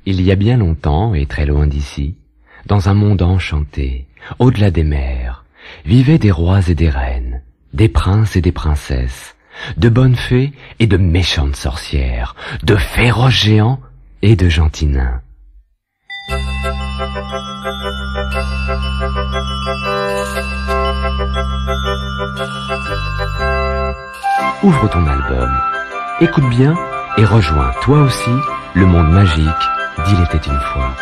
Il y a bien longtemps et très loin d'ici, dans un monde enchanté, au-delà des mers, vivaient des rois et des reines, des princes et des princesses, de bonnes fées et de méchantes sorcières, de féroces géants et de gentils nains. Ouvre ton album, écoute bien et rejoins toi aussi le monde magique d'Il était une fois.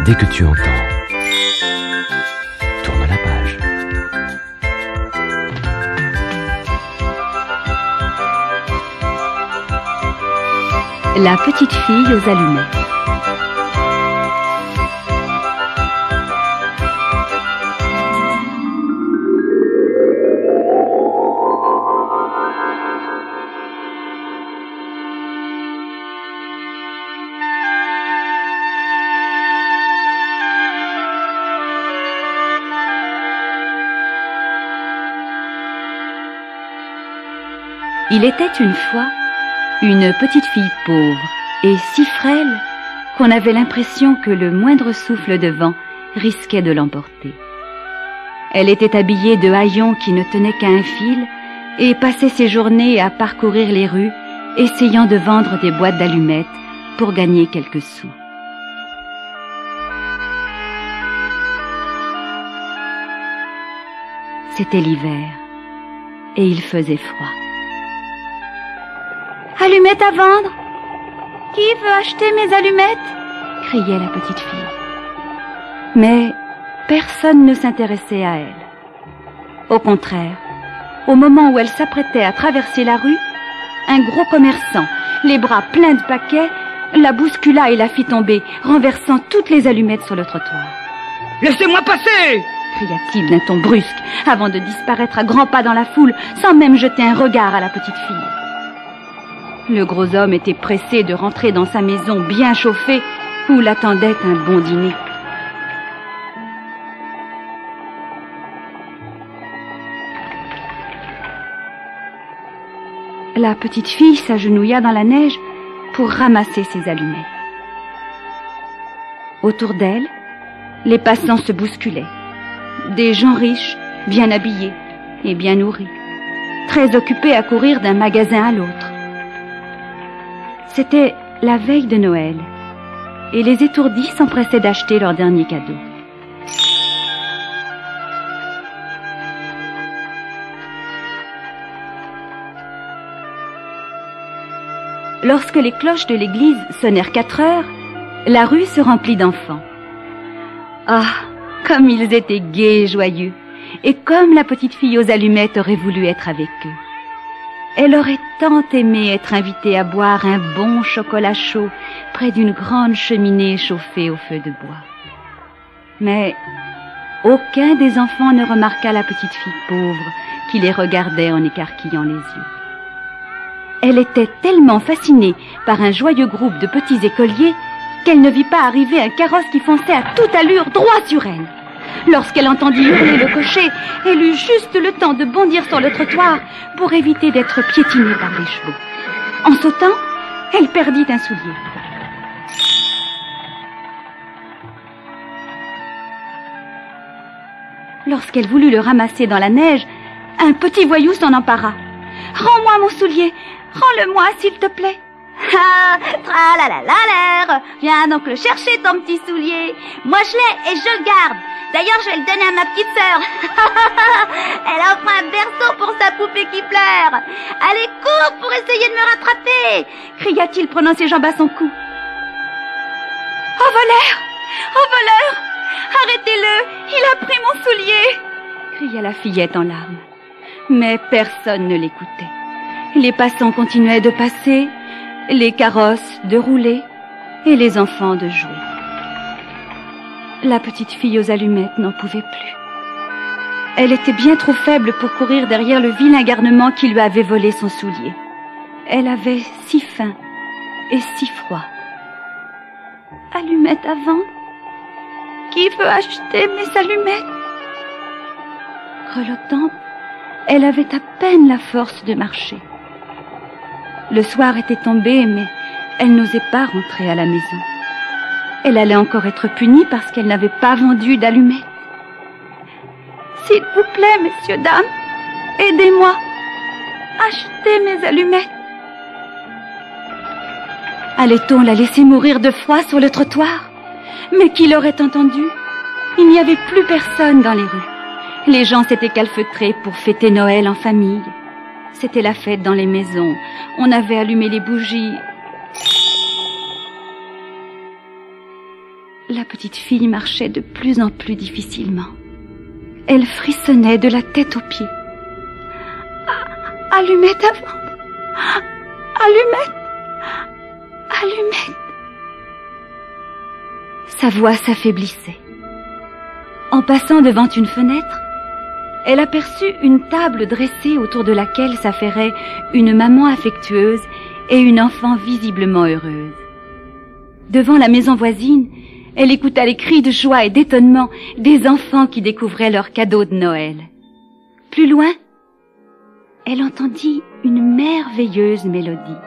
Dès que tu entends, tourne la page. La petite fille aux allumettes. Il était une fois une petite fille pauvre et si frêle qu'on avait l'impression que le moindre souffle de vent risquait de l'emporter. Elle était habillée de haillons qui ne tenaient qu'à un fil et passait ses journées à parcourir les rues, essayant de vendre des boîtes d'allumettes pour gagner quelques sous. C'était l'hiver et il faisait froid. Allumettes à vendre? Qui veut acheter mes allumettes? Criait la petite fille. Mais personne ne s'intéressait à elle. Au contraire, au moment où elle s'apprêtait à traverser la rue, un gros commerçant, les bras pleins de paquets, la bouscula et la fit tomber, renversant toutes les allumettes sur le trottoir. « Laissez-moi passer !» cria-t-il d'un ton brusque, avant de disparaître à grands pas dans la foule, sans même jeter un regard à la petite fille. Le gros homme était pressé de rentrer dans sa maison bien chauffée, où l'attendait un bon dîner. La petite fille s'agenouilla dans la neige pour ramasser ses allumettes. Autour d'elle, les passants se bousculaient. Des gens riches, bien habillés et bien nourris, très occupés à courir d'un magasin à l'autre. C'était la veille de Noël, et les étourdis s'empressaient d'acheter leur dernier cadeau. Lorsque les cloches de l'église sonnèrent 4 heures, la rue se remplit d'enfants. Ah, comme ils étaient gais et joyeux, et comme la petite fille aux allumettes aurait voulu être avec eux. Elle aurait tant aimé être invitée à boire un bon chocolat chaud près d'une grande cheminée chauffée au feu de bois. Mais aucun des enfants ne remarqua la petite fille pauvre qui les regardait en écarquillant les yeux. Elle était tellement fascinée par un joyeux groupe de petits écoliers qu'elle ne vit pas arriver un carrosse qui fonçait à toute allure droit sur elle. Lorsqu'elle entendit hurler le cocher, elle eut juste le temps de bondir sur le trottoir pour éviter d'être piétinée par les chevaux. En sautant, elle perdit un soulier. Lorsqu'elle voulut le ramasser dans la neige, un petit voyou s'en empara. « Rends-moi mon soulier, rends-le-moi s'il te plaît. » « Ah, tralalalala, viens donc le chercher ton petit soulier. Moi je l'ai et je le garde. D'ailleurs je vais le donner à ma petite sœur. Elle offre un berceau pour sa poupée qui pleure. Allez, cours pour essayer de me rattraper, cria-t-il prenant ses jambes à son cou. Oh voleur, oh voleur, arrêtez-le, il a pris mon soulier, cria la fillette en larmes. Mais personne ne l'écoutait. Les passants continuaient de passer, les carrosses de rouler et les enfants de jouer. La petite fille aux allumettes n'en pouvait plus. Elle était bien trop faible pour courir derrière le vilain garnement qui lui avait volé son soulier. Elle avait si faim et si froid. Allumettes à vendre? Qui veut acheter mes allumettes? Grelottante, elle avait à peine la force de marcher. Le soir était tombé, mais elle n'osait pas rentrer à la maison. Elle allait encore être punie parce qu'elle n'avait pas vendu d'allumettes. « S'il vous plaît, messieurs, dames, aidez-moi. Achetez mes allumettes. » Allait-on la laisser mourir de froid sur le trottoir? Mais qui l'aurait entendu? Il n'y avait plus personne dans les rues. Les gens s'étaient calfeutrés pour fêter Noël en famille. C'était la fête dans les maisons. On avait allumé les bougies. La petite fille marchait de plus en plus difficilement. Elle frissonnait de la tête aux pieds. Allumettes à vendre. Allumettes. Allumettes. Sa voix s'affaiblissait. En passant devant une fenêtre, elle aperçut une table dressée autour de laquelle s'affairaient une maman affectueuse et une enfant visiblement heureuse. Devant la maison voisine, elle écouta les cris de joie et d'étonnement des enfants qui découvraient leurs cadeaux de Noël. Plus loin, elle entendit une merveilleuse mélodie.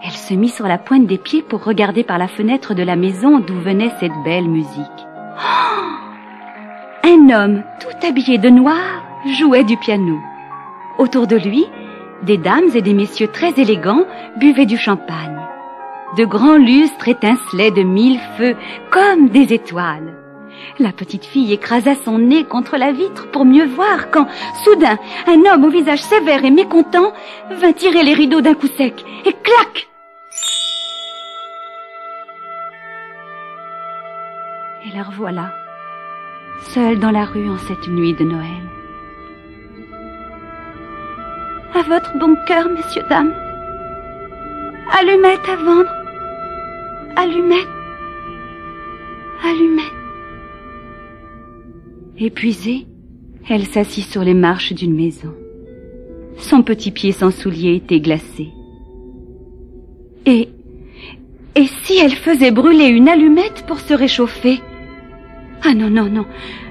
Elle se mit sur la pointe des pieds pour regarder par la fenêtre de la maison d'où venait cette belle musique. Oh! Un homme tout habillé de noir jouait du piano. Autour de lui, des dames et des messieurs très élégants buvaient du champagne. De grands lustres étincelaient de 1000 feux comme des étoiles. La petite fille écrasa son nez contre la vitre pour mieux voir quand, soudain, un homme au visage sévère et mécontent vint tirer les rideaux d'un coup sec et clac! Et la revoilà, seule dans la rue en cette nuit de Noël. À votre bon cœur, messieurs, dames. Allumettes à vendre. Allumettes. Allumettes. Épuisée, elle s'assit sur les marches d'une maison. Son petit pied sans soulier était glacé. Et si elle faisait brûler une allumette pour se réchauffer? Ah non, non, non.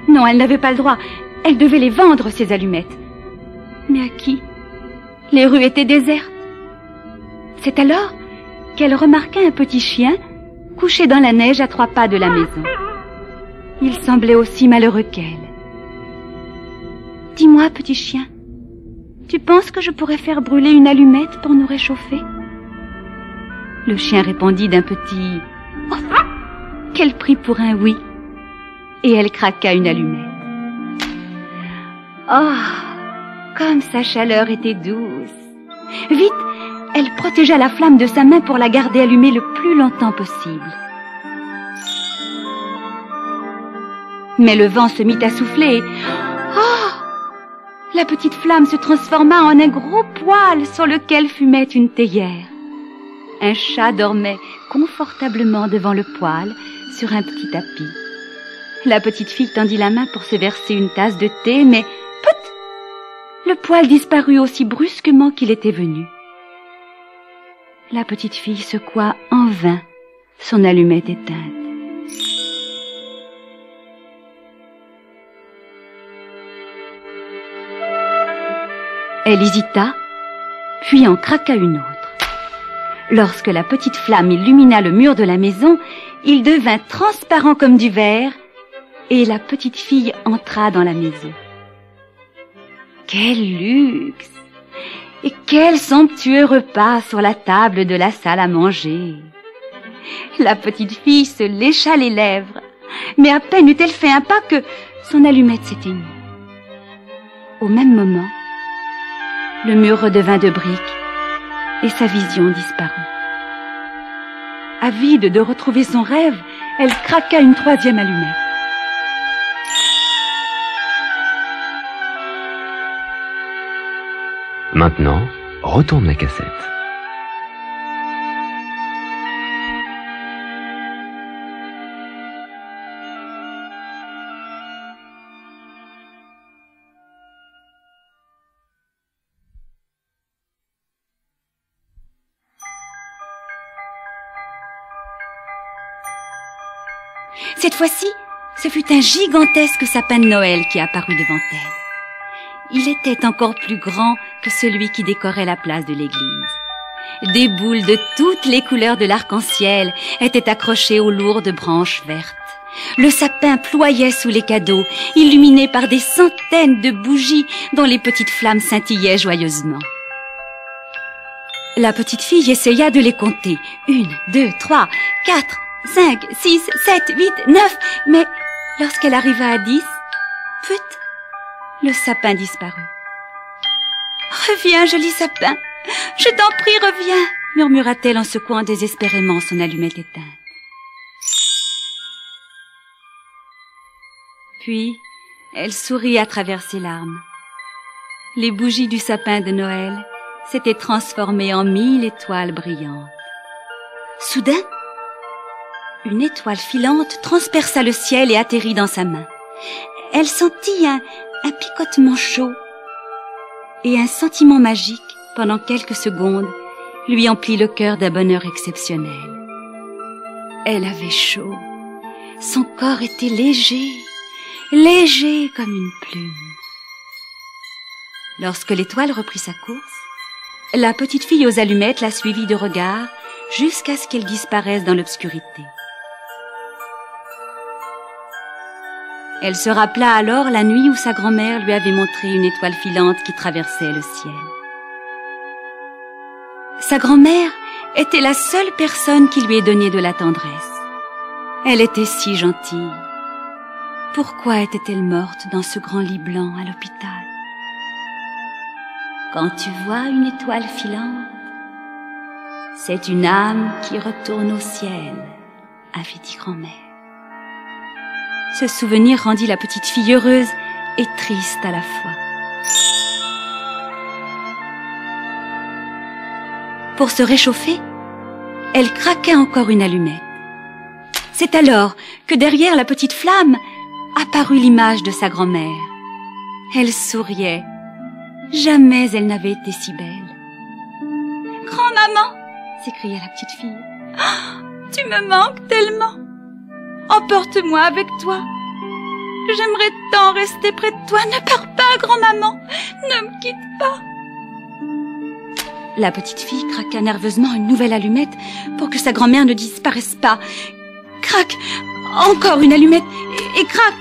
Non, elle n'avait pas le droit. Elle devait les vendre, ces allumettes. Mais à qui? Les rues étaient désertes. C'est alors qu'elle remarqua un petit chien couché dans la neige à 3 pas de la maison. Il semblait aussi malheureux qu'elle. « Dis-moi, petit chien, tu penses que je pourrais faire brûler une allumette pour nous réchauffer ?» Le chien répondit d'un petit « Oh !» qu'elle prit pour un « oui », et elle craqua une allumette. Oh, comme sa chaleur était douce! Vite, elle protégea la flamme de sa main pour la garder allumée le plus longtemps possible. Mais le vent se mit à souffler. Oh! La petite flamme se transforma en un gros poêle sur lequel fumait une théière. Un chat dormait confortablement devant le poêle sur un petit tapis. La petite fille tendit la main pour se verser une tasse de thé, mais pout! Le poêle disparut aussi brusquement qu'il était venu. La petite fille secoua en vain son allumette éteinte. Elle hésita, puis en craqua une autre. Lorsque la petite flamme illumina le mur de la maison, il devint transparent comme du verre, et la petite fille entra dans la maison. Quel luxe! Et quel somptueux repas sur la table de la salle à manger! La petite fille se lécha les lèvres, mais à peine eut-elle fait un pas que son allumette s'éteignit. Au même moment, le mur redevint de briques et sa vision disparut. Avide de retrouver son rêve, elle craqua une 3e allumette. Maintenant, retourne la cassette. Cette fois-ci, ce fut un gigantesque sapin de Noël qui apparut devant elle. Il était encore plus grand que celui qui décorait la place de l'église. Des boules de toutes les couleurs de l'arc-en-ciel étaient accrochées aux lourdes branches vertes. Le sapin ployait sous les cadeaux, illuminé par des centaines de bougies dont les petites flammes scintillaient joyeusement. La petite fille essaya de les compter. 1, 2, 3, 4, 5, 6, 7, 8, 9. Mais lorsqu'elle arriva à 10, put, le sapin disparut. « Reviens, joli sapin, je t'en prie, reviens !» murmura-t-elle en secouant désespérément son allumette éteinte. Puis, elle sourit à travers ses larmes. Les bougies du sapin de Noël s'étaient transformées en 1000 étoiles brillantes. Soudain, une étoile filante transperça le ciel et atterrit dans sa main. Elle sentit un picotement chaud et un sentiment magique, pendant quelques secondes, lui emplit le cœur d'un bonheur exceptionnel. Elle avait chaud. Son corps était léger, léger comme une plume. Lorsque l'étoile reprit sa course, la petite fille aux allumettes la suivit de regard jusqu'à ce qu'elle disparaisse dans l'obscurité. Elle se rappela alors la nuit où sa grand-mère lui avait montré une étoile filante qui traversait le ciel. Sa grand-mère était la seule personne qui lui ait donné de la tendresse. Elle était si gentille. Pourquoi était-elle morte dans ce grand lit blanc à l'hôpital? Quand tu vois une étoile filante, c'est une âme qui retourne au ciel, avait dit grand-mère. Ce souvenir rendit la petite fille heureuse et triste à la fois. Pour se réchauffer, elle craqua encore une allumette. C'est alors que derrière la petite flamme apparut l'image de sa grand-mère. Elle souriait. Jamais elle n'avait été si belle. « Grand-maman !» s'écria la petite fille. Oh, « Tu me manques tellement. Emporte-moi avec toi. J'aimerais tant rester près de toi. Ne pars pas, grand-maman. Ne me quitte pas. » La petite fille craqua nerveusement une nouvelle allumette pour que sa grand-mère ne disparaisse pas. Crac, encore une allumette, et crac,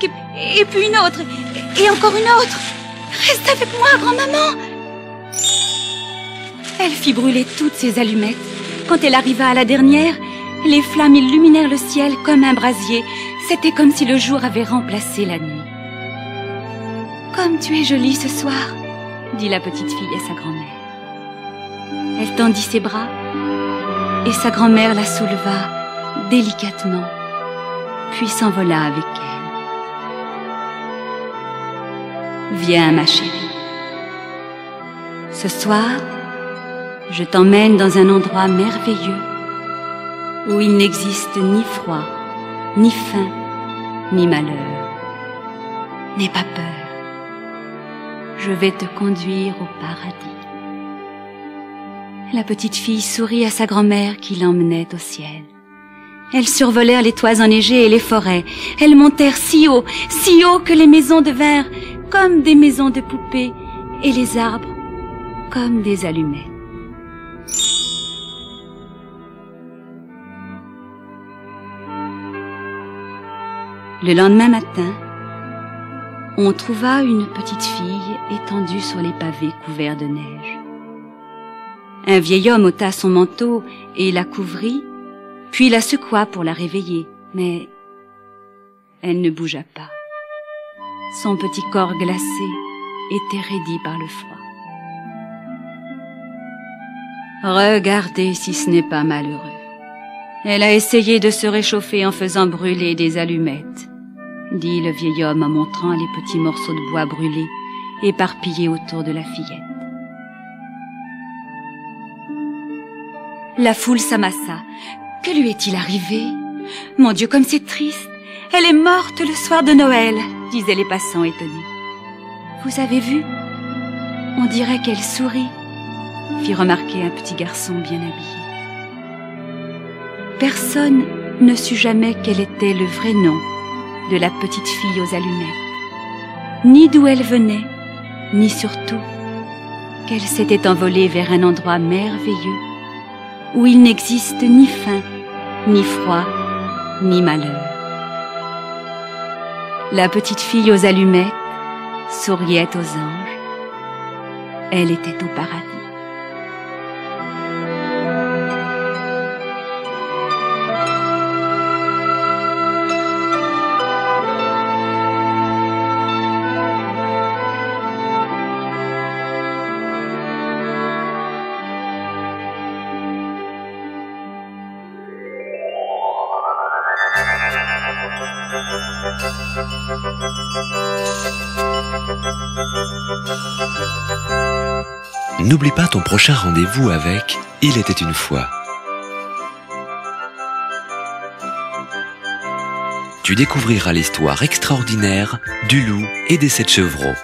et puis une autre, et encore une autre. Reste avec moi, grand-maman. Elle fit brûler toutes ses allumettes. Quand elle arriva à la dernière, les flammes illuminèrent le ciel comme un brasier. C'était comme si le jour avait remplacé la nuit. « Comme tu es jolie ce soir !» dit la petite fille à sa grand-mère. Elle tendit ses bras et sa grand-mère la souleva délicatement, puis s'envola avec elle. « Viens, ma chérie. Ce soir, je t'emmène dans un endroit merveilleux où il n'existe ni froid, ni faim, ni malheur. N'aie pas peur. Je vais te conduire au paradis. » La petite fille sourit à sa grand-mère qui l'emmenait au ciel. Elles survolèrent les toits enneigés et les forêts. Elles montèrent si haut que les maisons devinrent comme des maisons de poupées et les arbres comme des allumettes. Le lendemain matin, on trouva une petite fille étendue sur les pavés couverts de neige. Un vieil homme ôta son manteau et la couvrit, puis la secoua pour la réveiller, mais elle ne bougea pas. Son petit corps glacé était raidi par le froid. « Regardez si ce n'est pas malheureux. Elle a essayé de se réchauffer en faisant brûler des allumettes, » dit le vieil homme en montrant les petits morceaux de bois brûlés éparpillés autour de la fillette. La foule s'amassa. Que lui est-il arrivé? Mon Dieu, comme c'est triste. Elle est morte le soir de Noël, disaient les passants étonnés. Vous avez vu? On dirait qu'elle sourit, fit remarquer un petit garçon bien habillé. Personne ne sut jamais quel était le vrai nom de la petite fille aux allumettes, ni d'où elle venait, ni surtout qu'elle s'était envolée vers un endroit merveilleux, où il n'existe ni faim, ni froid, ni malheur. La petite fille aux allumettes souriait aux anges. Elle était au paradis. N'oublie pas ton prochain rendez-vous avec Il était une fois. Tu découvriras l'histoire extraordinaire du loup et des 7 chevreaux.